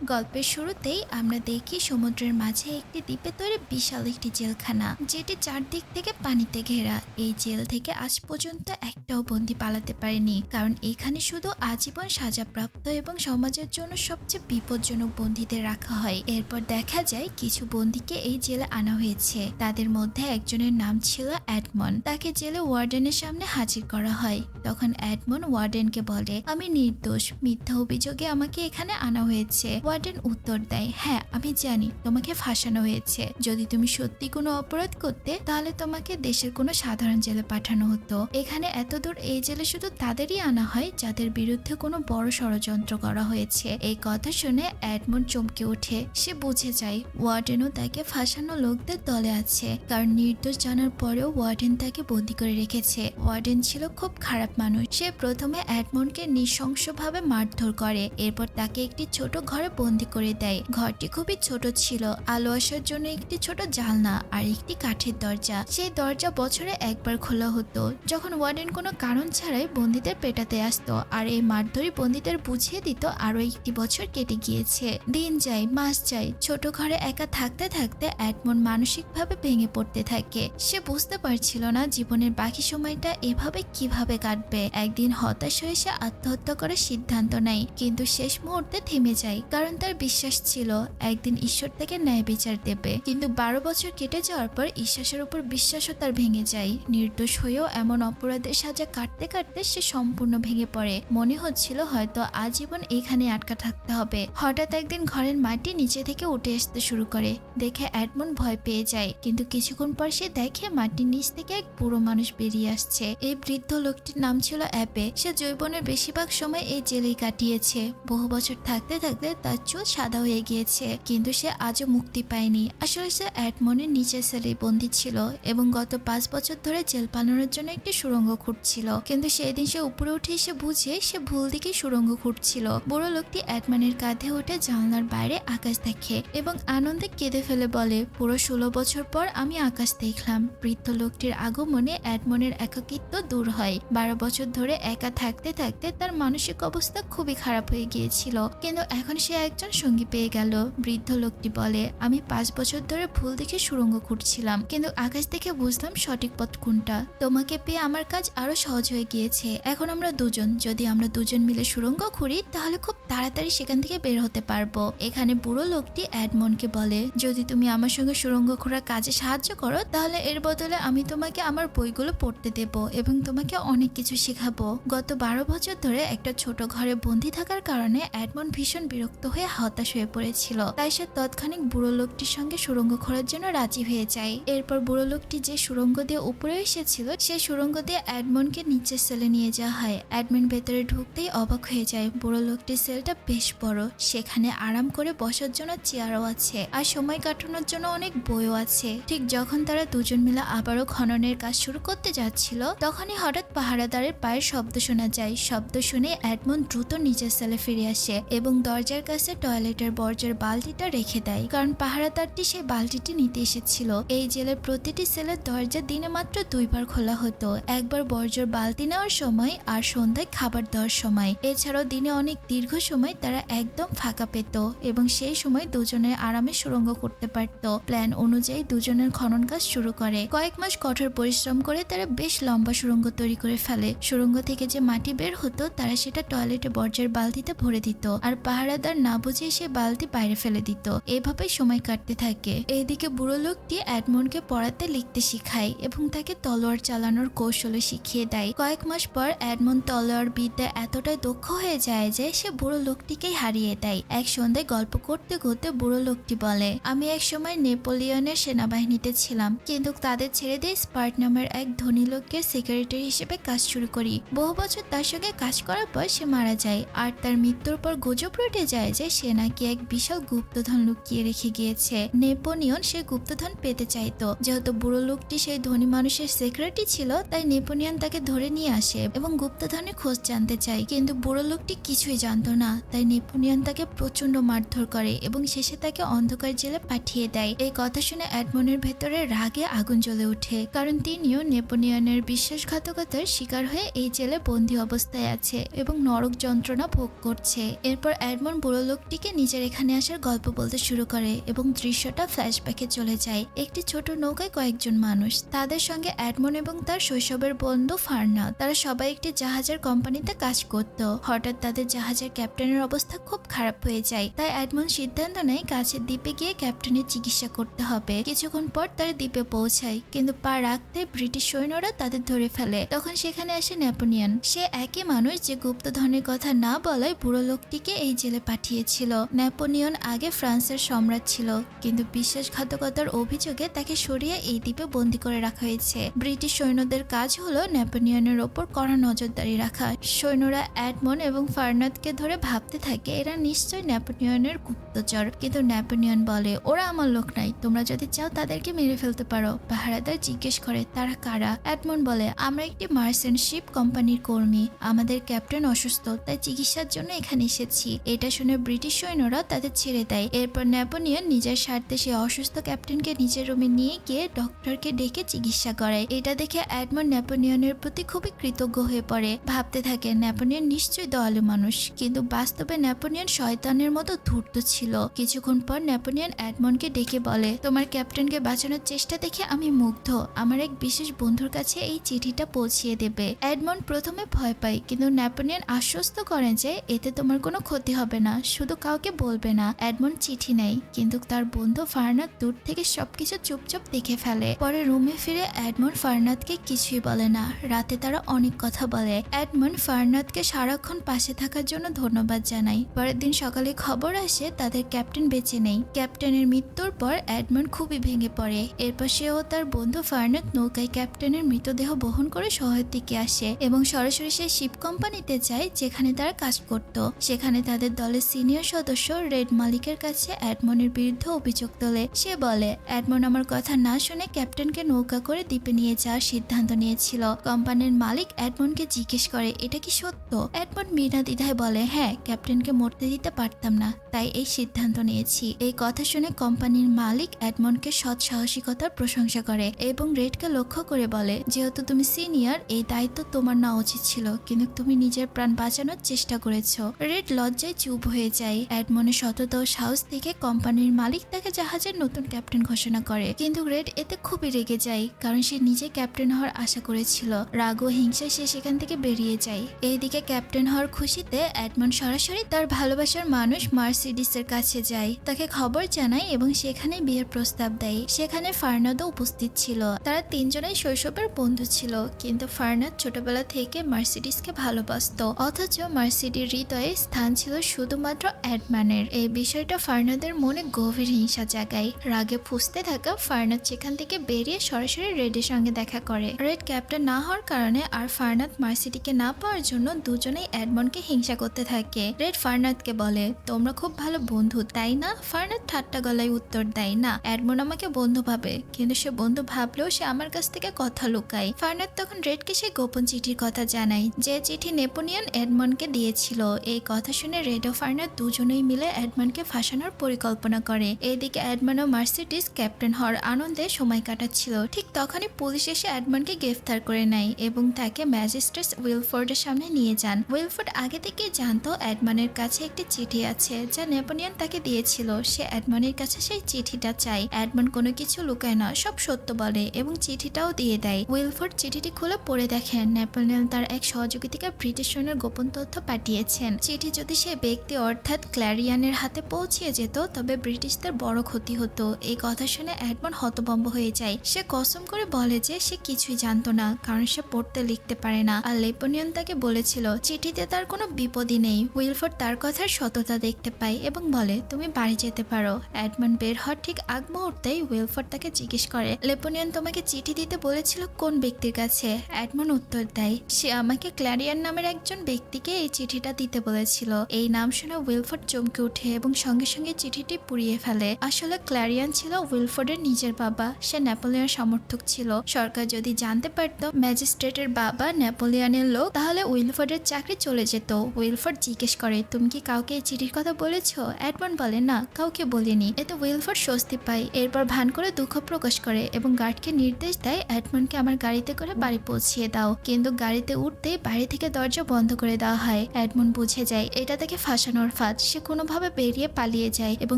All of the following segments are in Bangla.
গল্পের শুরুতেই আমরা দেখি সমুদ্রের মাঝে একটি দ্বীপে তৈরি বিশাল একটি জেলখানা, যেটি চারদিক থেকে পানিতে ঘেরা। এই জেল থেকে আজ পর্যন্ত একটাও বন্দী পালাতে পারেনি, কারণ এখানে শুধু আজীবন সাজাপ্রাপ্ত এবং সমাজের জন্য সবচেয়ে বিপজ্জনক বন্দীদের রাখা হয়। এরপর দেখা যায় কিছু বন্দীকে এই জেলে আনা হয়েছে। তাদের মধ্যে একজনের নাম ছিল এডমন। তাকে জেলে ওয়ার্ডেনের সামনে হাজির করা হয়। তখন এডমন ওয়ার্ডেনকে বলে, আমি নির্দোষ, মিথ্যা অভিযোগে আমাকে এখানে আনা হয়েছে। ওয়ার্ডেন উত্তর দেয়, হ্যাঁ আমি জানি তোমাকে ফাঁসানো হয়েছে। যদি তুমি সত্যি কোনো অপরাধ করতে তাহলে তোমাকে দেশের কোনো সাধারণ জেলে পাঠানো হতো। এখানে এতদূর এই জেলে শুধু তাদেরই আনা হয় যাদের বিরুদ্ধে কোনো বড় ষড়যন্ত্র করা হয়েছে। এই কথা শুনে এডমন্ড চমকে ওঠে। সে বুঝে যায় ওয়ার্ডেনও তাকে ফাঁসানো লোকদের দলে আছে, কারণ নির্দোষ জানার পরেও ওয়ার্ডেন তাকে বন্দী করে রেখেছে। ওয়ার্ডেন ছিল খুব খারাপ মানুষ। সে প্রথমে এডমন্ডকে নৃশংসভাবে মারধর করে, এরপর তাকে একটি ছোট ঘরে বন্দি করে দেয়। ঘরটি খুবই ছোট ছিল, আলো আসার জন্য একটি ছোট জানলা আর একটি কাঠের দরজা। সেই দরজা বছরে একবার খোলা হতো, যখন ওয়ার্ডেন কোনো কারণ ছাড়াই বন্দীদের পেটাতে আসতো। আর এই মারধরি বন্দীদের বুঝিয়ে দিত আরো একটি বছর কেটে গিয়েছে। দিন যায়, মাস যায়, ছোট ঘরে একা থাকতে থাকতে এডমন্ড মানসিকভাবে ভেঙে পড়তে থাকে। সে বুঝতে পারছিল না জীবনের বাকি সময়টা এভাবে কিভাবে কাটবে। একদিন হতাশ হয়ে সে আত্মহত্যা করার সিদ্ধান্ত নেয়, কিন্তু শেষ মুহূর্তে থেমে যায়, কারণ তার বিশ্বাস ছিল একদিন ঈশ্বর তাকে ন্যায় বিচার দেবে। কিন্তু 12 বছর কেটে যাওয়ার পর ঈশ্বরের উপর বিশ্বাসও তার ভেঙে যায়। নির্দোষ হয়েও এমন অপরাধের সাজা কাটতে কাটতে সে সম্পূর্ণ ভেঙে পড়ে। মনে হচ্ছিল হয়তো আজীবন এখানে আটকা থাকতে হবে। হঠাৎ একদিন ঘরের মাটি নিচে থেকে উঠে আসতে শুরু করে। দেখে এডমন্ড ভয় পেয়ে যায়, কিন্তু কিছুক্ষণ পর সে দেখে মাটির নিচ থেকে এক বুড়ো মানুষ বেরিয়ে আসছে। এই বৃদ্ধ লোকটির নাম ছিল অ্যাপে। সে যৌবনের বেশিরভাগ সময় এই জেলেই কাটিয়েছে। বহু বছর থাকতে থাকতে তার চুল সাদা হয়ে গিয়েছে, কিন্তু সে আজও মুক্তি পায়নি। আসলে সে এডমন্ডের নিচের সেলে বন্দী ছিল এবং গত 5 বছর ধরে জেল পালানোর জন্য একটি সুড়ঙ্গ খুঁড়ছিল। কিন্তু সেই দিন সে উপরে উঠে এসে বুঝে সে ভুল দিকে সুড়ঙ্গ খুঁড়ছিল। বুড়ো লোকটি এডমন্ডের কাঁধে উঠে জানলার বাইরে আকাশ দেখে এবং আনন্দে কেঁদে ফেলে বলে, পুরো 16 বছর পর আমি আকাশ দেখলাম। বৃদ্ধ লোকটির আগমনে এডমন্ডের একাকিত্ব দূর হয়। 12 বছর ধরে একা থাকতে থাকতে তার মানসিক অবস্থা খুবই খারাপ হয়ে গিয়েছিল, কিন্তু এখন সে একজন সঙ্গী পেয়ে গেল। বৃদ্ধ লোকটি বলে, আমি 5 বছর ধরে ভুল দেখে সুড়ঙ্গ খুঁড়ছিলাম, কিন্তু আকাশ দেখে বুঝলাম সঠিক পথ কোনটা। তোমাকে পেয়ে আমার কাজ আরো সহজ হয়ে গিয়েছে। এখন আমরা দুজন, যদি আমরা দুজন মিলে সুড়ঙ্গ খুঁড়ি তাহলে খুব তাড়াতাড়ি সেখান থেকে বের হতে পারবো। এখানে বুড়ো লোকটি এডমন্ডকে বলে, যদি তুমি আমার সঙ্গে সুড়ঙ্গ খোঁড়ার কাজে সাহায্য করো তাহলে এর বদলে আমি তোমাকে আমার বইগুলো পড়তে দেব এবং তোমাকে অনেক কিছু শেখাবো। গত 12 বছর ধরে একটা ছোট ঘরে বন্দি থাকার কারণে এডমন্ড ভীষণ বিরক্ত হয়ে হতাশ হয়ে পড়েছিল। তাই সে তৎক্ষণিক বুড়ো লোকটির সঙ্গে সুড়ঙ্গ খোঁড়ার জন্য রাজি হয়ে যায়। এরপর বুড়ো লোকটি যে সুড়ঙ্গ দিয়ে উপরে এসেছিল সেই সুড়ঙ্গ দিয়ে এডমন্ডকে নিচের সেলে নিয়ে যাওয়া হয়। এডমন্ড ভেতরে ঢুকতেই অবাক হয়ে যায়। বুড়ো লোকটির সেলটা বেশ বড়, সেখানে আরাম করে বসার জন্য চেয়ারও আছে আর সময় কাটানোর জন্য অনেক বইও আছে। ঠিক যখন তারা দুজন মিলে আবারও খননের কাজ শুরু করতে যাচ্ছিল তখনই হঠাৎ পাহারাদারের পায়ের শব্দ শোনা যায়। শব্দ শুনে এডমন্ড দ্রুত নিচের সেলে ফিরে আসে এবং দরজার কাছে টয়লেটের বর্জ্যের বালতিটা রেখে দেয়, কারণ পাহারাদারটি সেই বালতিটি নিতে এসেছিল। এই জেলের প্রতিটি সেলের দরজা দিনে মাত্র 2 বার খোলা হতো, একবার বর্জ্যের বালতি নেওয়ার সময় আর সন্ধ্যায় খাবার দেওয়ার সময়। এছাড়াও দিনে অনেক দীর্ঘ সময় তারা একদম ফাঁকা পেত এবং সেই সময় দুজনের আরামে সুড়ঙ্গ করতে পারত। প্ল্যান অনুযায়ী দুজনের খনন কাজ শুরু করে। কয়েক মাস কঠোর পরিশ্রম করে তারা বেশ লম্বা সুড়ঙ্গ তৈরি করে ফেলে। সুড়ঙ্গ থেকে যে মাটি বের হতো তারা সেটা টয়লেটে বর্জ্যের বালতিতে ভরে দিত আর পাহারাদার না বুঝে সে বালতি বাইরে ফেলে দিত। এভাবেই সময় কাটতে থাকে। এইদিকে বুড়ো লোকটি এডমন্ডকে পড়াতে লিখতে শিখায় এবং তাকে তলোয়ার চালানোর কৌশল শিখিয়ে দেয়। কয়েক মাস পর এডমন্ড তলোয়ার বিদ্যা এতটাই দক্ষ হয়ে যায় যে সে বুড়ো লোকটিকেই হারিয়ে দেয়। এক সন্ধ্যায় গল্প করতে করতে বুড়ো লোকটি বলে, আমি এক সময় নেপোলিয়নের সেনাবাহিনীতে ছিলাম, কিন্তু তাদের ছেড়ে দিয়ে স্পার্ট নামের এক ধনী লোকের সেক্রেটারি হিসেবে কাজ শুরু করি। বহু বছর তার সঙ্গে কাজ করার পর সে মারা যায় আর তার মৃত্যুর পর গুজব রটে যায় যে সে নাকি এক বিশাল গুপ্তধন লুকিয়ে রেখে গিয়েছে। নেপোলিয়ন সেই গুপ্তধন পেতে চাইতো। যেহেতু বুড়ো লোকটি সেই ধনী মানুষের সেক্রেটারি ছিল তাই নেপোলিয়ন তাকে ধরে নিয়ে আসে এবং গুপ্তধনের খোঁজ জানতে চায়, কিন্তু বুড়ো লোকটি কিছুই জানতো না। তাই নেপোলিয়ন তাকে প্রচন্ড মারধর করে এবং শেষে তাকে অন্ধকার জেলে পাঠিয়ে দেয়। এই কথা শুনে এডমন্ডের ভেতরে রাগে আগুন জ্বলে ওঠে, কারণ তিনিও নেপোলিয়নের বিশ্বাসঘাতকতার শিকার হয়ে এই জেলে বন্দী অবস্থায় আছে এবং নরক যন্ত্রণা ভোগ করছে। এরপর এডমন্ড বুড়ো লোকটিকে নিজের এখানে আসার গল্প বলতে শুরু করে এবং দৃশ্যটা ফ্ল্যাশব্যাকে চলে যায়। একটি ছোট নৌকায় কয়েকজন মানুষ, তাদের সঙ্গে এডমন এবং তার শৈশবের বন্ধু ফারনাদ। তারা সবাই একটি জাহাজের কোম্পানিতে কাজ করত। হঠাৎ তাদের জাহাজের ক্যাপ্টেনের অবস্থা খুব খারাপ হয়ে যায়, তাই এডমন সিদ্ধান্ত নেয় কাছের দ্বীপে গিয়ে ক্যাপ্টেনের চিকিৎসা করতে হবে। কিছুক্ষণ পর তারা দ্বীপে পৌঁছায়, কিন্তু পা রাখতে ব্রিটিশ সৈন্যরা তাদের ধরে ফেলে। তখন সেখানে আসে নেপোলিয়ন। সে একই মানুষ যে গুপ্তধনের কথা না বলায় বুড়ো লোকটিকে এই জেলে পাঠিয়েছিল। নেপোলিয়ন আগে ফ্রান্সের সম্রাট ছিল, কিন্তু বিশ্বাসঘাতকতার অভিযোগে তাকে সরিয়ে এই দ্বীপে বন্দী করে রাখা হয়েছে। ব্রিটিশ সৈন্যদের কাজ হলো নেপোলিয়নের ওপর কড়া নজরদারি রাখা। সৈন্যরা এডমন এবং ফারনাদকে ধরে ভাবতে থাকে এরা নিশ্চয় নেপোলিয়নের গুপ্তচর, কিন্তু নেপোলিয়ন বলে ওরা আমার লোক নাই, তোমরা যদি চাও তাদেরকে মেরে ফেলতে পারো। পাহারাদার জিজ্ঞেস করে তারা কারা। এডমন বলে আমরা একটি মার্চেন্ট শিপ কোম্পানির কর্মী, আমাদের ক্যাপ্টেন অসুস্থ, তাই চিকিৎসার জন্য এখানে এসেছি। এটা শুনে ব্রিটিশ সৈন্যরা তাদের ছেড়ে দেয়। এরপর নেপোলিয়ন নিজের স্বার্থে সে অসুস্থ ক্যাপ্টেনকে নিজের রুমে নিয়ে গিয়ে ডক্টরকে ডেকে চিকিৎসা করে। এটা দেখে এডমন নেপোলিয়নের প্রতি খুবই কৃতজ্ঞ হয়ে পড়ে। ভাবতে থাকে নেপোলিয়ন নিশ্চয়ই দয়ালু মানুষ, কিন্তু বাস্তবে নেপোলিয়ন শয়তানের মতো ধূর্ত ছিল। কিছুক্ষণ পর নেপোলিয়ন এডমনকে ডেকে বলে তোমার ক্যাপ্টেনকে বাঁচানোর চেষ্টা দেখে আমি মুগ্ধ, আমার এক বিশেষ বন্ধুর কাছে এই চিঠিটা পৌঁছিয়ে দেবে। এডমন প্রথমে ভয় পায়, কিন্তু নেপোলিয়ন আশ্বস্ত করেন যে এতে তোমার কোনো ক্ষতি হবে না, শুধু কাউকে বলবে না। এডমন চিঠি নেয়, কিন্তু তার বন্ধু ফারনাদ দূর থেকে সবকিছু চুপচাপ দেখে ফেলে। পরে রুমে ফিরে এডমন ফারনাদকে কিছুই বলে না। রাতে তারা অনেক কথা বলে। এডমন ফারনাদকে সারাক্ষণ পাশে থাকার জন্য ধন্যবাদ জানায়। পরের দিন সকালে খবর আসে তাদের ক্যাপ্টেন বেঁচে নেই। ক্যাপ্টেনের মৃত্যুর পর এডমন খুবই ভেঙে পড়ে। এরপর সে ও তার বন্ধু ফারনাদ নৌকায় ক্যাপ্টেনের মৃতদেহ বহন করে শহরের দিকে আসে এবং সরাসরি সেই শিপ কোম্পানিতে যায় যেখানে তারা কাজ করত। সেখানে তাদের দলের সিনিয়র সদস্য রেড মালিকের কাছে এডমনের বিরুদ্ধে অভিযোগ তোলে। সে বলে এডমন আমার কথা না শুনে ক্যাপ্টেনকে নৌকা করে দ্বীপে নিয়ে যাওয়ার সিদ্ধান্ত নিয়েছিল। কোম্পানির মালিক এডমনকে জিজ্ঞেস করে এটা কি সত্য। এডমন বিনা দ্বিধায় বলে হ্যাঁ, ক্যাপ্টেনকে মরতে দিতে পারতাম না, তাই এই সিদ্ধান্ত নিয়েছি। এই কথা শুনে কোম্পানির মালিক এডমনকে সৎ সাহসিকতার প্রশংসা করে এবং রেডকে লক্ষ্য করে বলে যেহেতু তুমি সিনিয়র, এই দায়িত্ব তোমার নেওয়া উচিত ছিল, কিন্তু তুমি নিজের প্রাণ বাঁচানোর চেষ্টা করেছো। রেড লজ্জায় চুপ হয়ে যায়। এডমনের সততা ও সাহস দেখে কোম্পানির মালিক তাকে জাহাজের নতুন ক্যাপ্টেন ঘোষণা করে, কিন্তু রেড এতে খুবই রেগে যায়, কারণ সে নিজে ক্যাপ্টেন হওয়ার আশা করেছিল। রাগ ও হিংসায় সে সেখান থেকে বেরিয়ে যায়। এইদিকে ক্যাপ্টেন হওয়ার খুশিতে এডমন সরাসরি তার ভালোবাসার মানুষ মার্সিডিসের কাছে যায়, তাকে খবর জানায় এবং সেখানে বিয়ের প্রস্তাব দেয়। সেখানে ফারনাদও উপস্থিত ছিল। তারা তিনজনেই শৈশবের বন্ধু ছিল, কিন্তু ফারনাদ ছোটবেলা থেকে মার্সিডিসকে ভালোবাসত, অথচ মার্সিডির হৃদয়ে স্থান ছিল শুধুমাত্র এডমনের। এই বিষয়টা ফারনাদের মনে গভীর হিংসা জাগায়। রাগে ফুঁসতে থাকা ফারনাদ সেখান থেকে বেরিয়ে সরাসরি রেডের সঙ্গে দেখা করে। রেড ক্যাপ্টেন না হওয়ার কারণে আর ফারনাদ মার্সিডিকে না পাওয়ার জন্য দুজনেই এডমনকে হিংসা করতে থাকে। রেড ফারনাদকে বলে তোমরা খুব ভালো বন্ধু তাই না। ফারনাদ ঠাট্টা গলায় উত্তর দেয় না, এডমন আমাকে বন্ধু ভাবে, কিন্তু সে বন্ধু ভাবলেও সে আমার কাছ থেকে কথা লুকায়। ফারনাদ তখন রেডকে সেই গোপন চিঠির কথা জানায়, যে চিঠি নেপোলিয়ন এডমনকে দিয়েছিল। এই কথা শুনে রেড ও ফারনাদ দুজনেই মিলে এডমনকে ফাঁসানোর পরিকল্পনা করে। এইদিকে এডমন ও মার্সিডিস ক্যাপ্টেন হওয়ার আনন্দে সময় কাটাচ্ছিল। ঠিক তখনই পুলিশ এসে এডমনকে গ্রেফতার করে নেয় এবং তাকে ম্যাজিস্ট্রেট উইলফোর্ডের সামনে নিয়ে যান। উইলফোর্ড আগে থেকেই জানতো এডমনের কাছে একটি চিঠি আছে যা নেপোলিয়ন তাকে দিয়েছিল। সে এডমনের কাছে সেই চিঠিটা চায়। এডমন কোনো কিছু লুকায় না, সব সত্য বলে এবং চিঠিটাও দিয়ে দেয়। উইলফোর্ড চিঠিটি খুলে পড়ে দেখেন নেপোলিয়ন তার এক সহযোগীকে ব্রিটিশ সৈন্যের গোপন তথ্য পাঠিয়েছেন। চিঠি যদি সে ব্যক্তি অর্থাৎ ক্ল্যারিয়ানের হাতে পৌঁছিয়ে যেত তবে ব্রিটিশদের বড় ক্ষতি হতো। এই কথা শুনে এডমন হতভম্ব হয়ে যায়। সে কসম করে বলে যে সে কিছুই জানতো না, কারণ সে পড়তে লিখতে পারে না। আর নেপোলিয়ন তাকে বলেছিল চিঠিতে তার কোনো বিপদই নেই। উইলফোর্ড তার কথার সততা দেখতে পায় এবং বলে তুমি বাড়ি যেতে পারো। এডমন বের হওয়ার ঠিক আগ মুহূর্তেই উইলফোর্ড তাকে জিজ্ঞেস করে নেপোলিয়ন তোমাকে চিঠি দিতে বলেছিল কোন ব্যক্তির কাছে। এডমন উত্তর দেয় সে আমাকে ক্ল্যারিয়ান নামের একজন ব্যক্তিকে এই চিঠিটা দিতে বলেছিল। এই নাম শুনে উইলফোর্ড চমকে ওঠে এবং সঙ্গে সঙ্গে চিঠিটি পুড়িয়ে ফেলে। আসলে ক্ল্যারিয়ান ছিল উইলফোর্ডের নিজের বাবা। সে নেপোলিয়নের সমর্থক ছিল। সরকার যদি জানতে পারত ম্যাজিস্ট্রেটের বাবা নেপোলিয়নের লোক, তাহলে উইলফোর্ডের চাকরি চলে যেত। উইলফোর্ড জিজ্ঞেস করে তুমি কি কাউকে এই চিঠির কথা বলে বলেছো? এডমন্ড বলে, না, কাউকে বলিনি। এতে উইলফোর্ড স্বস্তি পায়। এরপর ভান করে দুঃখ প্রকাশ করে এবং গার্ডকে নির্দেশ দেয় এডমন্ডকে আমার গাড়িতে করে বাড়ি পৌঁছিয়ে দাও। কিন্তু গাড়িতে উঠতেই বাড়ি থেকে দরজা বন্ধ করে দেওয়া হয়। এডমন্ড বুঝে যায় এটা তাকে ফাঁসানোর ফাঁদ। সে কোনোভাবে বেরিয়ে পালিয়ে যায় এবং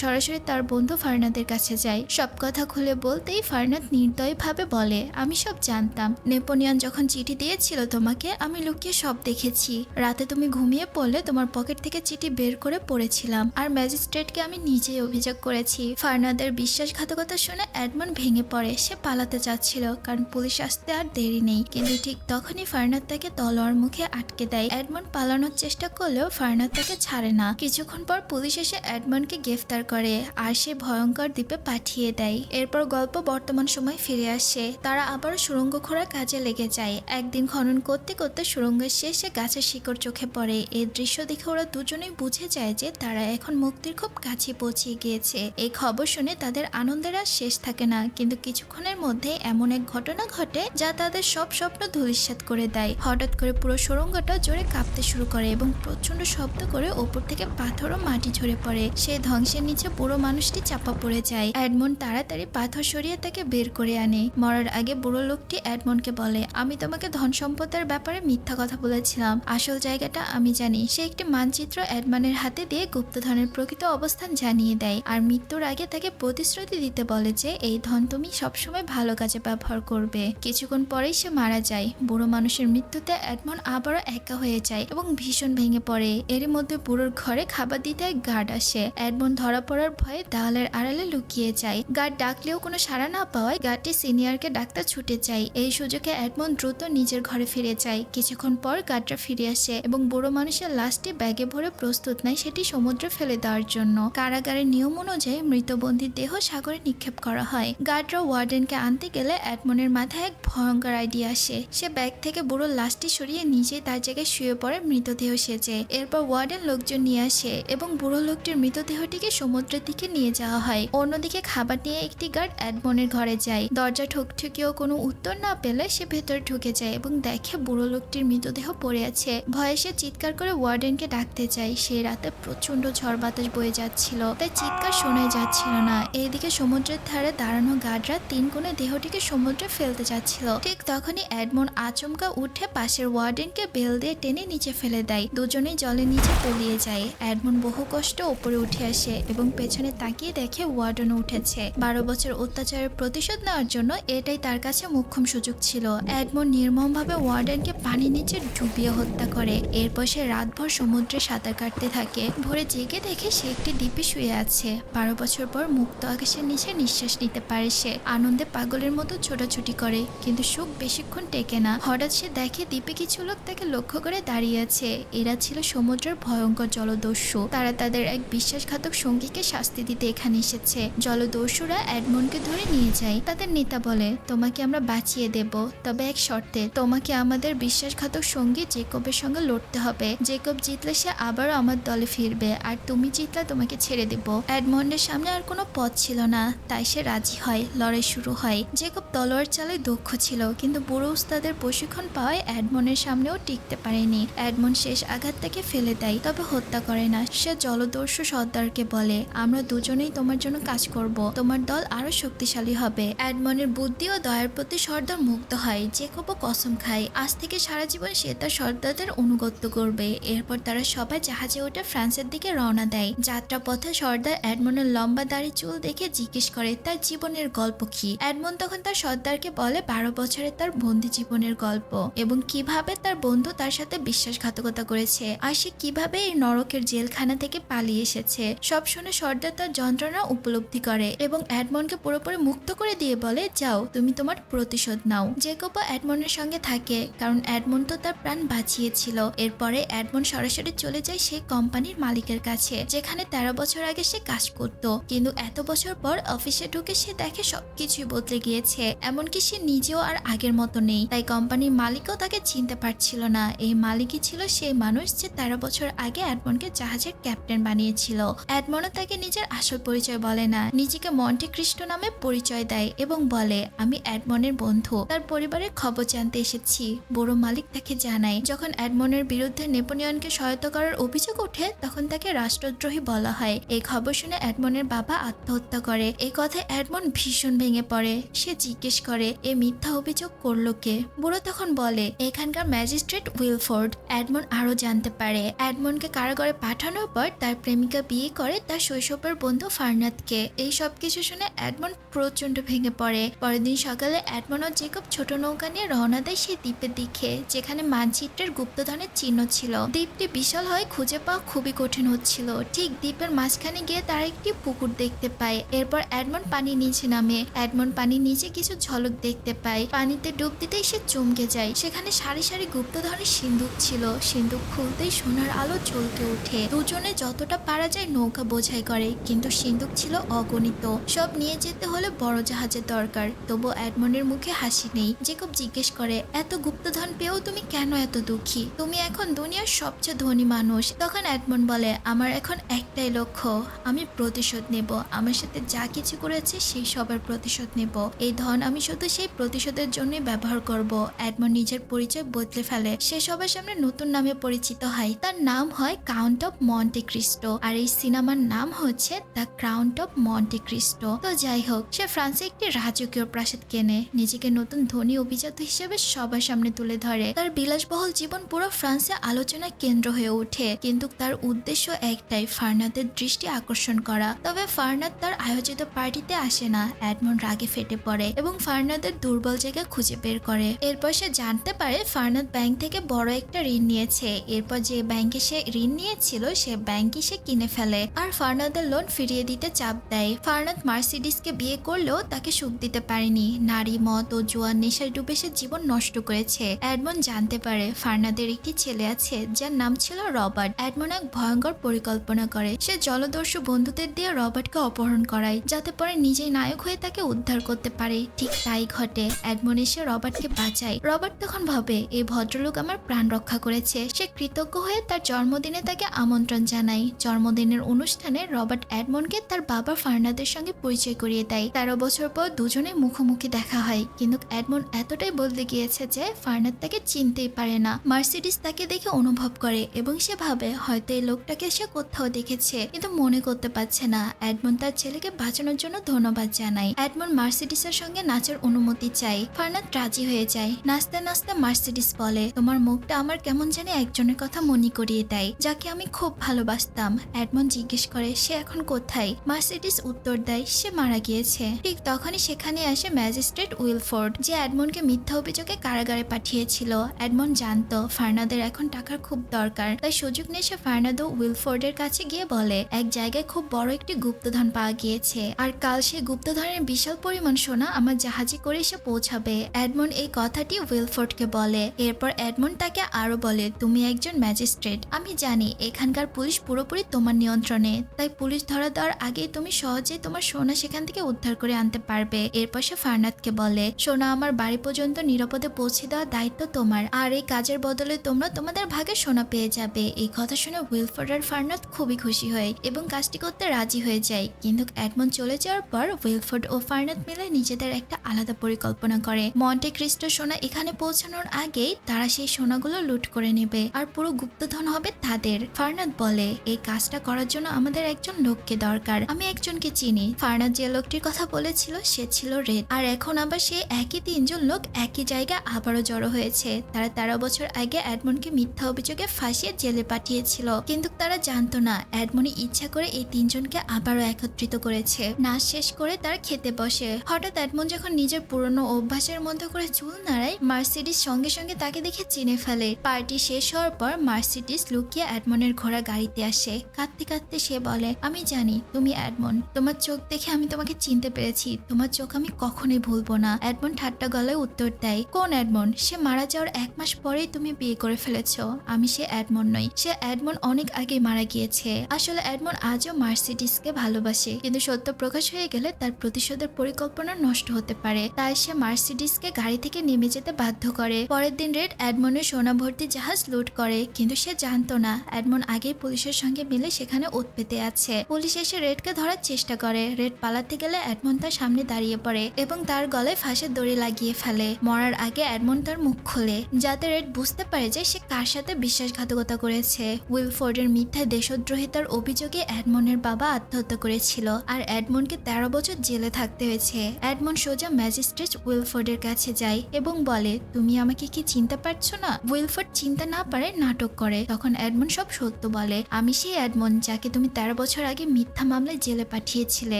সরাসরি তার বন্ধু ফারনাদের কাছে যায়। সব কথা খুলে বলতেই ফারনাদ নির্দয়ভাবে বলে, আমি সব জানতাম। নেপোলিয়ন যখন চিঠি দিয়েছিল তোমাকে, আমি লুকিয়ে সব দেখেছি। রাতে তুমি ঘুমিয়ে পড়লে তোমার পকেট থেকে চিঠি বের করে পড়েছিলাম, আর ম্যাজিস্ট্রেটকে আমি নিজেই অভিযোগ করেছি। ফারনাদের বিশ্বাসঘাতকতা শুনে এডমন্ড ভেঙে পড়ে। সে পালাতে চাচ্ছিল কারণ পুলিশ আসতে আর দেরি নেই, কিন্তু ঠিক তখনই ফারনাদ তাকে তলোয়ার মুখে আটকে দেয়। এডমন্ড পালানোর চেষ্টা করলেও ফারনাদ তাকে ছাড়ে না। কিছুক্ষণ পর পুলিশ এসে এডমন্ডকে গ্রেফতার করে আর সে ভয়ঙ্কর দ্বীপে পাঠিয়ে দেয়। এরপর গল্প বর্তমান সময় ফিরে আসে। তারা আবার সুড়ঙ্গ খোঁড়ার কাজে লেগে যায়। একদিন খনন করতে করতে সুড়ঙ্গের শেষে গাছের শিকড় চোখে পড়ে। এই দৃশ্য দেখে ওরা দুজনেই বুঝে যায় যে তারা এখন মুক্তির খুব কাছে পৌঁছে গিয়েছে। এই খবর শুনে তাদের আনন্দের আর শেষ থাকে না, কিন্তু কিছুক্ষণের মধ্যে এমন এক ঘটনা ঘটে যা তাদের সব স্বপ্ন ধূলিসাৎ করে দেয়। হঠাৎ করে পুরো সুড়ঙ্গটা জোরে কাঁপতে শুরু করে এবং প্রচন্ড শব্দ করে ওপর থেকে পাথর ও মাটি ঝরে পড়ে। সেই ধ্বংসের নিচে বুড়ো মানুষটি চাপা পড়ে যায়। এডমন্ড তাড়াতাড়ি পাথর সরিয়ে তাকে বের করে আনে। মরার আগে বুড়ো লোকটি এডমন্ডকে বলে, আমি তোমাকে ধন সম্পদের ব্যাপারে মিথ্যা কথা বলেছিলাম, আসল জায়গাটা আমি জানি। সে একটি মানচিত্র এডমন্ডের হাতে দিয়ে গুপ্তধনের প্রকৃত অবস্থান জানিয়ে দেয় আর মৃত্যুর আগে তাকে প্রতিশ্রুতি দিতে বলে যে এই ধন তুমি সবসময় ভালো কাজে ব্যবহার করবে। কিছুক্ষণ পরেই সে মারা যায়। বুড়ো মানুষের মৃত্যুতে এডমন্ড আবারও একা হয়ে যায় এবং ভীষণ ভেঙে পড়ে। এরই মধ্যে বুড়োর ঘরে খাবার দিতে এক গার্ড আসে। এডমন্ড ধরা পড়ার ভয়ে দেওয়ালের আড়ালে লুকিয়ে যায়। গার্ড ডাকলেও কোনো সাড়া না পাওয়ায় গার্ডটি সিনিয়রকে ডাকতে ছুটে যায়। এই সুযোগে এডমন্ড দ্রুত নিজের ঘরে ফিরে যায়। কিছুক্ষণ পর গার্ডরা ফিরে আসে এবং বুড়ো মানুষের লাশটি ব্যাগে ভরে প্রস্তুত নেয় সেটি সমুদ্রে ফেলে দেওয়ার জন্য। কারাগারের নিয়ম অনুযায়ী মৃতবন্দির দেহ সাগরে নিক্ষেপ করা হয়। গার্ডরা ওয়ার্ডেনকে আনতে গেলে এডমন্ডের মাথায় এক ভয়ঙ্কর আইডিয়া আসে। সে ব্যাগ থেকে বুড়োর লাশটি সরিয়ে নিজেই তার জায়গায় শুয়ে পড়ে মৃতদেহ সেজে। এরপর ওয়ার্ডেন লোকজন নিয়ে আসে এবং বুড়ো লোকটির মৃতদেহটিকে সমুদ্রের দিকে নিয়ে যাওয়া হয়। অন্যদিকে খাবার নিয়ে একটি গার্ড এডমন্ডের ঘরে যায়। দরজা ঠুকঠুকিও কোনো উত্তর না পেলে সে ভেতরে ঢুকে যায় এবং দেখে বুড়ো লোকটির মৃতদেহ পড়ে আছে। ভয়ে সে চিৎকার করে ওয়ার্ডেনকে ডাকতে চায়। সেই রাতে প্রচন্ড ঝড় বাতাস বয়ে যাচ্ছিল, তাই চিৎকার শোনাই যাচ্ছিল না। এইদিকে সমুদ্রের ধারে দাঁড়ানো গার্ডরা তিন কোণে দেহটিকে সমুদ্রে ফেলতে যাচ্ছিল। ঠিক তখনই এডমন্ড আচমকা উঠে পাশের ওয়ার্ডেনকে বেল দিয়ে টেনে নিচে ফেলে দেয়। দুজনেই জলের নিচে তলিয়ে যায়। এডমন্ড বহু কষ্ট উপরে উঠে আসে এবং পেছনে তাকিয়ে দেখে ওয়ার্ডেনও উঠেছে। 12 বছর অত্যাচারের প্রতিশোধ নেওয়ার জন্য এটাই তার কাছে মোক্ষম সুযোগ ছিল। এডমন্ড নির্মমভাবে ওয়ার্ডেনকে পানির নিচে ডুবিয়ে হত্যা করে। এরপর সে রাতভর সমুদ্রে সাঁতার কাটতে থাকে। ভোরে জেগে দেখে সে একটি দ্বীপে শুয়ে আছে। 12 বছর পর মুক্ত আকাশের নিচে নিঃশ্বাস নিতে পারে সে। আনন্দে পাগলের মতো ছোটাছুটি করে, কিন্তু সুখ বেশিক্ষণ টেকে না। হঠাৎ সে দেখে দ্বীপে কিছু লোক তাকে লক্ষ্য করে দাঁড়িয়ে আছে। এরা ছিল সমুদ্রের ভয়ঙ্কর জলদস্যু। তারা তাদের এক বিশ্বাসঘাতক সঙ্গীকে শাস্তি দিতে এখানে এসেছে। জলদস্যুরা এডমন্ডকে ধরে নিয়ে যায়। তাদের নেতা বলে, তোমাকে আমরা বাঁচিয়ে দেব, তবে এক শর্তে, তোমাকে আমাদের বিশ্বাসঘাতক সঙ্গী জেকবের সঙ্গে লড়তে হবে। জেকব জিতলে সে আবারও আমার দলে ফিরবে, আর তুমি জিতলে তোমাকে ছেড়ে দেব। এডমন্ডের সামনে আর কোনো পথ ছিল না, তাই সে রাজি হয়। লড়াই শুরু হয়। জেকব তলোয়ার চালায় দক্ষ ছিল, কিন্তু বুড়ো উস্তাদের প্রশিক্ষণ পাওয়ায় এডমন্ডের সামনেও টিকতে পারেনি। এডমন্ড শেষ আঘাত তাকে ফেলে দেয়, তবে হত্যা করে না। সে জলদস্যু সর্দারকে বলে, আমরা দুজনেই তোমার জন্য কাজ করব, তোমার দল আরো শক্তিশালী হবে। এডমন্ডের বুদ্ধি ও দয়ার প্রতি সর্দার মুগ্ধ হয়। জেকবও কসম খায় আজ থেকে সারা জীবন সে তার সর্দারদের অনুগত্য করবে। এরপর তারা সবাই জাহাজে উঠে ফ্রান্সের দিকে রওনা দেয়। যাত্রা পথে সর্দার এডমন্ডের লম্বা দাড়ি চুল দেখে জিজ্ঞেস করে তার জীবনের গল্প কি। এডমন্ড তখন তার সর্দারকে বলে 12 বছরের তার বন্দি জীবনের গল্প এবং কিভাবে তার বন্ধু তার সাথে বিশ্বাসঘাতকতা করেছে আর সে কিভাবে এই নরকের জেলখানা থেকে পালিয়ে এসেছে। সব শুনে সর্দার তার যন্ত্রণা উপলব্ধি করে এবং এডমন্ডকে পুরোপুরি মুক্ত করে দিয়ে বলে, যাও, তুমি তোমার প্রতিশোধ নাও। জেকবও এডমন্ডের সঙ্গে থাকে, কারণ এডমন্ড তো তার প্রাণ বাঁচিয়েছিল। এরপরে এডমন্ড সরাসরি চলে যায় সেই কোম্পানির মালিকের কাছে যেখানে 13 বছর আগে সে কাজ করত। কিন্তু এত বছর পর অফিসে ঢুকে সে দেখে সবকিছুই বদলে গিয়েছে, এমনকি সে নিজেও আর আগের মতো নেই। তাই কোম্পানির মালিকও তাকে চিনতে পারছিল না। এই মালিকই ছিল সেই মানুষ যে 13 বছর আগে এডমন্ডকে জাহাজের ক্যাপ্টেন বানিয়েছিল। এডমন্ডও তাকে নিজের আসল পরিচয় বলে না, নিজেকে মন্টে ক্রিস্টো নামে পরিচয় দেয় এবং বলে, আমি এডমন্ডের বন্ধু, তার পরিবারের খবর জানতে এসেছি। বড় মালিক তাকে জানায় যখন এডমন্ডের বিরুদ্ধে নেপোলিয়নকে সহায়তা করার অভিযোগ ওঠে তখন তাকে রাষ্ট্রদ্রোহী বলা হয়। এই খবর শুনে এডমন্ডের বাবা আত্মহত্যা করে। এই কথায় এডমন্ড ভীষণ ভেঙে পড়ে। সে জিজ্ঞেস করে এ মিথ্যা অভিযোগ করলো কে। বুড়ো তখন বলে এখানকার ম্যাজিস্ট্রেট উইলফোর্ড। এডমন্ড আরো জানতে পারে এডমন্ডকে কারাগারে পাঠানোর পর তার প্রেমিকা বিয়ে করে তার শৈশবের বন্ধু ফার্নাদকে। এই সব কিছু শুনে এডমন্ড প্রচন্ড ভেঙে পড়ে। পরের দিন সকালে এডমন্ড ও জেকব ছোট নৌকা নিয়ে রওনা দেয় সেই দ্বীপের দিকে যেখানে মানচিত্রের গুপ্তধনের চিহ্ন ছিল। দ্বীপটি বিশাল হয় খুঁজে পাওয়া খুবই কঠিন হচ্ছিল। ঠিক দ্বীপের মাঝখানে গিয়ে তারা একটি পুকুর দেখতে পায়। এরপর এডমন্ড পানির নিচে নামে। এডমন্ড পানির নিচে কিছু ঝলক দেখতে পায়। পানিতে ডুব দিতেই সে চমকে যায়। সেখানে সারি সারি গুপ্তধনের সিন্দুক ছিল। সিন্দুক খুলতেই সোনার আলো ঝলকে ওঠে। দুজনে যতটা পারা যায় নৌকা বোঝাই করে, কিন্তু সিন্দুক ছিল অগণিত। সব নিয়ে যেতে হলে বড় জাহাজের দরকার। তবু এডমন্ডের মুখে হাসি নেই। জেকব জিজ্ঞেস করে এত গুপ্তধন পেয়েও তুমি কেন এত দুঃখী? তুমি এখন দুনিয়ার সবচেয়ে ধনী মানুষ। তখন এডমন্ড বলে আমার এখন একটাই লক্ষ্য, আমি প্রতিশোধ নেব। আমার সাথে যা কিছু করেছে সেই সবার প্রতিশোধ নেব। এই ধন আমি শুধু সেই প্রতিশোধের জন্যই ব্যবহার করব। এডমন্ড নিজের পরিচয় বদলে ফেলে। সে সবার সামনে নতুন নামে পরিচিত হয়। তার নাম হয় কাউন্ট অফ মন্টে ক্রিস্টো। আর এই সিনেমার নাম হচ্ছে the crown of Monte Christo. তো যাই হোক, সে ফ্রান্সে একটি রাজকীয় প্রাসাদ কেনে। নিজেকে নতুন ধনী অভিজাত হিসেবে সবার সামনে তুলে ধরে। তার বিলাসবহুল জীবন পুরো ফ্রান্সে আলোচনার কেন্দ্র হয়ে ওঠে। কিন্তু তার উদ্দেশ্য একটাই, ফার্নাদের দৃষ্টি আকর্ষণ করা। তবে ফার্নাদ তার আয়োজিত পার্টিতে আসে না। এডমন্ড রাগে ফেটে পড়ে এবং ফার্নাদের দুর্বল জায়গা খুঁজে বের করে। এরপর সে জানতে পারে ফার্নাদ ব্যাংক থেকে বড় একটা ঋণ নিয়েছে। এরপর যে ব্যাংকে সে ঋণ নিয়েছিল সে ব্যাংকই সে কিনে ফেলে আর ফার্নাদের লোন ফিরিয়ে দিতে চাপ দেয়। ফার্নাদ মার্সিডিসকে বিয়ে করলেও তাকে সুখ দিতে পারেনি। নারী, মদ ও জুয়ার নেশায় ডুবে সে জীবন নষ্ট করেছে। এডমন্ড জানতে পারে ফার্নাদের একটি ছেলে আছে যার নাম ছিল রবার্ট। এডমন্ড এক ভয়ঙ্কর পরিকল্পনা করে। সে জলদস্যু বন্ধুদের দিয়ে রবার্টকে অপহরণ করায় যাতে পরে নিজেই নায়ক হয়ে তাকে উদ্ধার করতে পারে। ঠিক তাই ঘটে। এডমন্ড এসে রবার্টকে বাঁচায়। রবার্ট তখন ভাবে এই ভদ্রলোক আমার প্রাণ রক্ষা করেছে। সে কৃতজ্ঞ হয়ে তার জন্মদিনে তাকে আমন্ত্রণ জানায়। জন্মদিনের অনুষ্ঠানে রবার্ট এডমন্ডকে তার বাবা ফার্নাদের সঙ্গে পরিচয় করিয়ে দেয়। 13 বছর পর দুজনে মুখোমুখি দেখা হয়। কিন্তু এডমন্ড এতটাই বদলে গিয়েছে যে ফার্নাদ তাকে চিনতেই পারে না। মার্সিডিস তাকে দেখে অনুভব করে এবং সে ভাবে হয়তো এই লোকটাকে সে কোথাও দেখেছে, কিন্তু মনে করতে পারছে না। এডমন্ড তার ছেলেকে বাঁচানোর জন্য ধন্যবাদ জানায়। এডমন্ড মার্সিডিসের সঙ্গে নাচের অনুমতি চায়। ফার্নাদ রাজি হয়ে যায়। নাচতে নাচতে মার্সিডিস বলে তোমার মুখটা আমার কেমন জানি একজনের কথা মনে করিয়ে দেয় যাকে আমি খুব ভালোবাসতাম। এডমন্ড জিজ্ঞেস করে সে এখন কোথায়। মার্সিডিস উত্তর দেয় সে মারা গিয়েছে। ঠিক তখনই সেখানে আসে ম্যাজিস্ট্রেট উইলফোর্ড, যে এডমন্ডকে মিথ্যা অভিযোগে কারাগারে পাঠিয়েছিল। এডমন্ড জানতো ফার্নাদের এখন টাকার খুব দরকার, তাই সুযোগ নিয়ে সে ফার্নাদ ও উইলফোর্ডের কাছে গিয়ে বলে এক জায়গায় খুব বড় একটি গুপ্তধন পাওয়া গিয়েছে আর কাল সেই গুপ্তধনের বিশাল পরিমাণ সোনা আমার জাহাজে করে এসে পৌঁছাবে। এডমন্ড এই কথাটি উইলফোর্ডকে বলে। এরপর এডমন্ড তাকে আরো বলে তুমি একজন ম্যাজিস্ট্রেট, আমি জানি এখানকার পুলিশ পুরোপুরি তোমার নিয়ন্ত্রণে, তাই পুলিশ ধরা দেওয়ার আগেই তুমি সহজে তোমার সোনা সেখান থেকে উদ্ধার করে আনতে পারবে। এরপর সে ফার্নাদকে বলে সোনা আমার বাড়ি পর্যন্ত নিরাপদে পৌঁছে দেওয়ার দায়িত্ব তোমার, আর এই কাজের বদলে তোমরা তোমাদের ভাগে সোনা পেয়ে যাবে। এই কথা শুনে উইলফোর্ড আর ফার্নাদ খুবই খুশি হয় এবং কাজটি করতে রাজি হয়ে যায়। কিন্তু এডমন্ড চলে যাওয়ার পর উইলফোর্ড ও ফার্নাদ মিলে নিজেদের একটা আলাদা পরিকল্পনা করে। মন্টে ক্রিস্টো সোনা এখানে পৌঁছানোর আগেই তারা সেই সোনাগুলো লুট করে নেবে আর পুরো গুপ্তধন হবে তাদের। ফার্নাদ বলে এই কাজটা করার জন্য আমাদের একজন লোককে দরকার, আমি একজনকে চিনি। ফার্নাদ যে লোকটির কথা বলেছিল সে ছিল রেড, আর এখন আবার সেই একই 3 জন লোক একই জায়গায় আবারও জড়ো হয়েছে। তারা 13 বছর আগে এডমন্ডকে মিথ্যা অভিযোগে ফাঁসিয়ে জেলে পাঠিয়েছিল, কিন্তু তারা জানতো না এডমন্ড ইচ্ছা করে এই 3 জনকে আবারও একত্রিত করেছে। নাচ শেষ করে তারা খেতে বসে। হঠাৎ এডমন্ড যখন নিজের পুরনো অভ্যাসের মধ্যে করে চুল নাড়ায়, মার্সিডিস সঙ্গে সঙ্গে তাকে দেখে চিনে ফেলে। পার্টি শেষ হওয়ার পর মার্সিডিস লুকিয়ে এডমন্ডের ঘোড়া গাড়িতে আসে। কাঁদতে কাঁদতে সে বলে আমি জানি তুমি এডমন্ড, তোমার চোখ দেখে আমি তোমাকে চিনতে পেরেছি, তোমার চোখ আমি কখনোই ভুলবো না। এডমন্ড ঠাট্টা গলায় উত্তর দেয় কোন এডমন্ড? সে মারা যাওয়ার 1 মাস পরেই তুমি বিয়ে করে ফেলেছো। আমি সে এডমন্ড নই, সে এডমন্ড অনেক আগে মারা গিয়েছে। আসলে এডমন্ড আজও মার্সিডিসকে ভালোবাসে, কিন্তু সত্য প্রকাশ হয়ে গেলে তার প্রতিশোধের পরিকল্পনা নষ্ট হতে পারে। তাই সে মার্সিডিসকে গাড়ি থেকে নেমে যেতে বাধ্য করে। পরের দিন রেড এডমন্ডের সোনা ভর্তি জাহাজ লুট করে, কিন্তু সে জানতো না এডমন্ড আগেই পুলিশের সঙ্গে মিলে সেখানে ওত পেতে আছে। পুলিশ এসে রেডকে ধরার চেষ্টা করে। রেড পালাতে গেলে এডমন্ড তার সামনে দাঁড়িয়ে পড়ে এবং তার গলায় ফাঁসের দড়ি লাগিয়ে ফেলে। মরার আগে এডমন্ড তার মুখ খোলে যাতে রেড বুঝতে পারে যে সে কার সাথে বিশ্বাসঘাতকতা করেছে। উইলফোর্ডের মিথ্যায় দেশদ্রোহিতার অভিযোগে এডমন্ডের বাবা আত্মহত্যা করেছিল আর এডমন্ডকে 13 বছর জেলে থাকতে হয়েছে। এডমন্ড সোজা ম্যাজিস্ট্রেট উইলফোর্ডের কাছে যায় এবং বলে, তুমি আমাকে কি চিনতে পারছো না? উইলফোর্ড চিনতে না পারে নাটক করে। তখন এডমন্ড সব সত্য বলে, আমি সেই এডমন্ড যাকে তুমি 13 বছর আগে মিথ্যা মামলায় জেলে পাঠিয়েছিলে।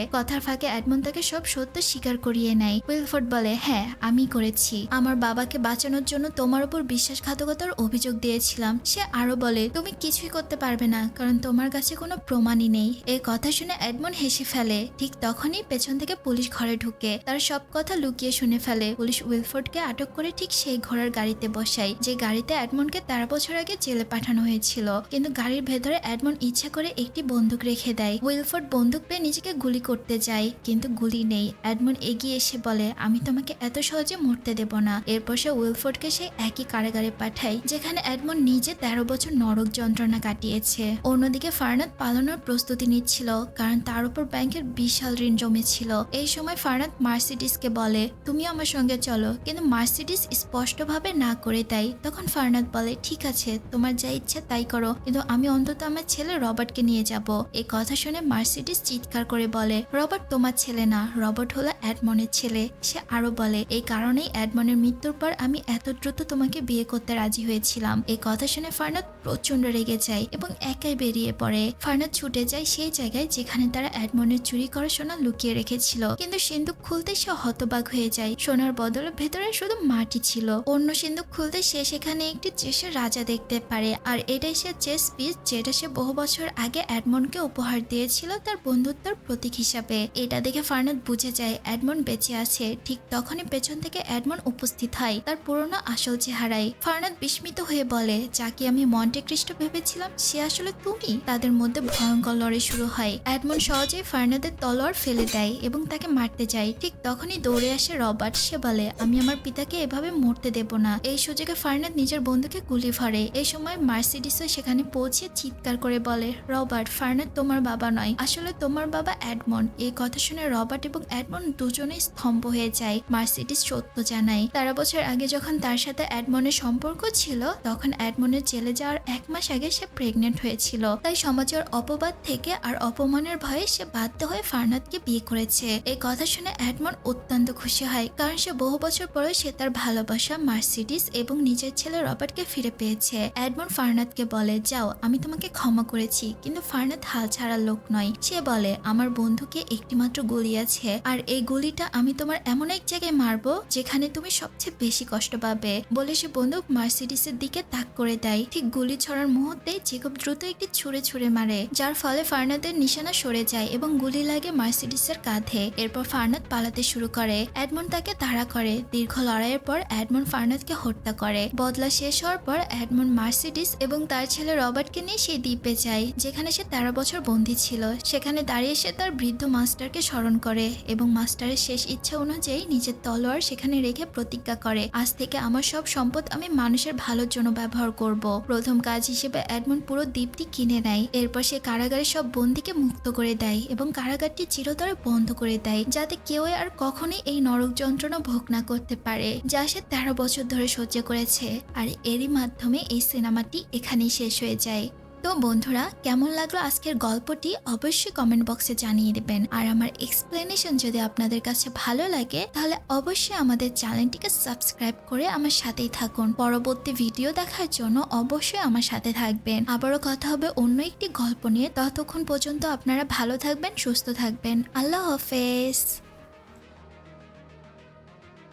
কথার ফাঁকে এডমন্ড তাকে সব সত্য স্বীকার করিয়ে নেয়। উইলফোর্ড বলে, হ্যাঁ আমি করেছি, আমার বাবাকে বাঁচানোর জন্য তোমার উপর বিশ্বাসঘাতকতার অভিযোগ দিয়েছিলাম। সে আরো বলে, তুমি কিছুই করতে পারবে না কারণ তোমার কাছে কোনো প্রমাণই নেই। এই কথা শুনে এডমন্ড হেসে ফেলে। ঠিক তখনই পেছন থেকে পুলিশ ঘরে ঢুকে তার সব কথা লুকিয়ে শুনে ফেলে। পুলিশ উইলফোর্ডকে আটক করে ঠিক সেই ঘোড়ার গাড়িতে বসায় যে গাড়িতে এডমন্ডকে 13 বছর আগে জেলে পাঠানো হয়েছিল। কিন্তু গাড়ির ভেতরে এডমন্ড ইচ্ছা করে একটি বন্দুক রেখে দেয়। উইলফোর্ড বন্দুক পেয়ে নিজেকে গুলি করতে যায় কিন্তু গুলি নেই। এডমন্ড এগিয়ে এসে বলে, আমি তোমাকে এত সহজে মরতে দেব না। এরপর সে উইলফোর্ডকে সেই একই কারাগারে পাঠায় যেখানে এডমন্ড নিজে 13 বছর নরক যন্ত্রণা কাটিয়েছে। অন্যদিকে ফারনাদ পালানোর প্রস্তুতি নিচ্ছিল কারণ তার উপর ব্যাংকের বিশাল ঋণ জমেছিল। এই সময় ফারনাদ মার্সিডিসকে বলে, তুমি আমার সঙ্গে চলো, কিন্তু মার্সিডিস স্পষ্টভাবে না করে দেয়। তখন ফারনাদ বলে, ঠিক আছে তোমার যা ইচ্ছা তাই করো, কিন্তু আমি অন্তত আমার ছেলে রবার্টকে নিয়ে যাব। এই কথা শুনে মার্সিডিস চিৎকার করে বলে, রবার্ট তোমার ছেলে না, রবার্ট হলো এডমন্ডের ছেলে। সে আরো বলে, এই কারণেই এডমন্ডের মৃত্যুর পর আমি এত দ্রুত তোমাকে বিয়ে করতে রাজি হয়েছিলাম। এই কথা শুনে ফারনাদ প্রচন্ড রেগে যায় এবং একাই বেরিয়ে পড়ে। ফারনাদ ছুটে যায় সেই জায়গায় যেখানে তারা এডমন্ডের চুরি করা সোনা লুকিয়ে রেখেছিল, কিন্তু সিন্দুক খুলতে সে হতবাক হয়ে যায়। সোনার বদলে ভেতরে শুধু মাটি ছিল। অন্য সিন্দুক খুলতে সে সেখানে একটি চেসের রাজা দেখতে পারে আর এটাই সে চেস পিস যেটা সে বহু বছর আগে এডমন্ডকে উপহার দিয়েছিল তার বন্ধুত্বের প্রতীক হিসাবে। এটা দেখে ফারনাদ বুঝে যায় এডমন্ড বেঁচে আছে। ঠিক তখনই পেছন থেকে এডমন্ড উপস্থিত হয় তার পুরনো আসল চেহারায়। ফারনাদ বিস্মিত হয়ে বলে, যাকে আমি মন্টে ক্রিস্টো ভেবেছিলাম সে আসলে তুমি। তাদের মধ্যে ভয়ঙ্কর লড়াই শুরু হয়। এডমন্ড সহজেই ফারনাদের তলোয়ার ফেলে দেয় এবং তাকে মারতে যায়। ঠিক তখনই দৌড়ে আসে রবার্ট। সে বলে, আমি আমার পিতাকে এভাবে মরতে দেব না। এই সুযোগে ফারনাদ নিজের বন্ধুকে গুলি ভরে। এই সময় মার্সিডিসও সেখানে পৌঁছে চিৎকার করে বলে, রবার্ট, ফারনাদ তোমার বাবা নয়, আসলে তোমার বাবা এডমন্ড। এই কথা শুনে রবার্ট এবং এডমন্ড দুজনেই স্তম্ভ হয়ে যায়। মার্সিডিস সত্য জানায় 13 বছর আগে যখন তার সাথে এডমন্ডের সম্পর্ক ছিল তখন এডমন্ডের জেলে যাওয়ার 1 মাস আগে সে প্রেগনেন্ট হয়েছিল। তাই সমাজের অপবাদ থেকে আর অপমানের ভয়ে সে বাধ্য হয়ে ফারনাদকে বিয়ে করেছে। এই কথা শুনে এডমন্ড অত্যন্ত খুশি হয় কারণ সে বহু বছর পরে সে তার ভালোবাসা মার্সিডিস এবং নিজের ছেলে রবার্টকে ফিরে পেয়েছে। এডমন্ড ফারনাদকে বলে, যাও আমি তোমাকে ক্ষমা করেছি। কিন্তু ফারনাদ হাল ছাড়ার লোক নয়। সে বলে, আমার বন্ধুকে একটিমাত্র গুলি আছে আর এই গুলিটা আমি তোমার এমন এক জায়গায় মারবো যেখানে তুমি সবচেয়ে বেশি কষ্ট পাবে। বলে সে বন্দুক মার্সিডিসের দিকে তাক করে দেয়। ঠিক গুলি ছড়ার মুহূর্তে জেকব দ্রুত একটি ছুঁড়ে মারে যার ফলে ফারনাদের নিশানা সরে যায় এবং গুলি লাগে মার্সিডিসের কাঁধে। এরপর ফারনাদ পালাতে শুরু করে। এডমন্ড তাকে তাড়া করে। দীর্ঘ লড়াইয়ের পর এডমন্ড ফারনাদকে হত্যা করে। বদলা শেষ হওয়ার পর এডমন্ড মার্সিডিস এবং তার ছেলে রবার্টকে নিয়ে সেই দ্বীপে যায় যেখানে সে 13 বছর বন্দী ছিল। সেখানে দাঁড়িয়ে সে তার বৃদ্ধ মাস্টারকে স্মরণ করে এবং মাস্টারের শেষ ইচ্ছা অনুযায়ী নিজের তলোয়ার সেখানে রেখে প্রতিজ্ঞা করে, আজ থেকে আমার সব সম্পদ আমি মানুষের ভালোর জন্য ব্যবহার করব। প্রথম কাজ হিসেবে এডমন্ড পুরো দ্বীপটি কিনে নেয়। এরপর সে কারাগারের সব বন্দীকে মুক্ত করে দেয় এবং কারাগারটি চিরতরে বন্ধ করে দেয় যাতে কেউ আর কখনোই এই নরক যন্ত্রণা ভোগ না করতে পারে যা সে 13 বছর ধরে সহ্য করেছে। আর এরই মাধ্যমে এই সিনেমাটি এখানেই শেষ হয়ে যায়। তো বন্ধুরা, কেমন লাগলো আজকের গল্পটি অবশ্যই কমেন্ট বক্সে জানিয়ে দেবেন। আর আমার এক্সপ্লেনেশন যদি আপনাদের কাছে ভালো লাগে তাহলে অবশ্যই আমাদের চ্যানেলটিকে সাবস্ক্রাইব করে আমার সাথেই থাকুন। পরবর্তী ভিডিও দেখার জন্য অবশ্যই আমার সাথে থাকবেন। আবারও কথা হবে অন্য একটি গল্প নিয়ে। ততক্ষণ পর্যন্ত আপনারা ভালো থাকবেন, সুস্থ থাকবেন। আল্লাহ হাফেজ।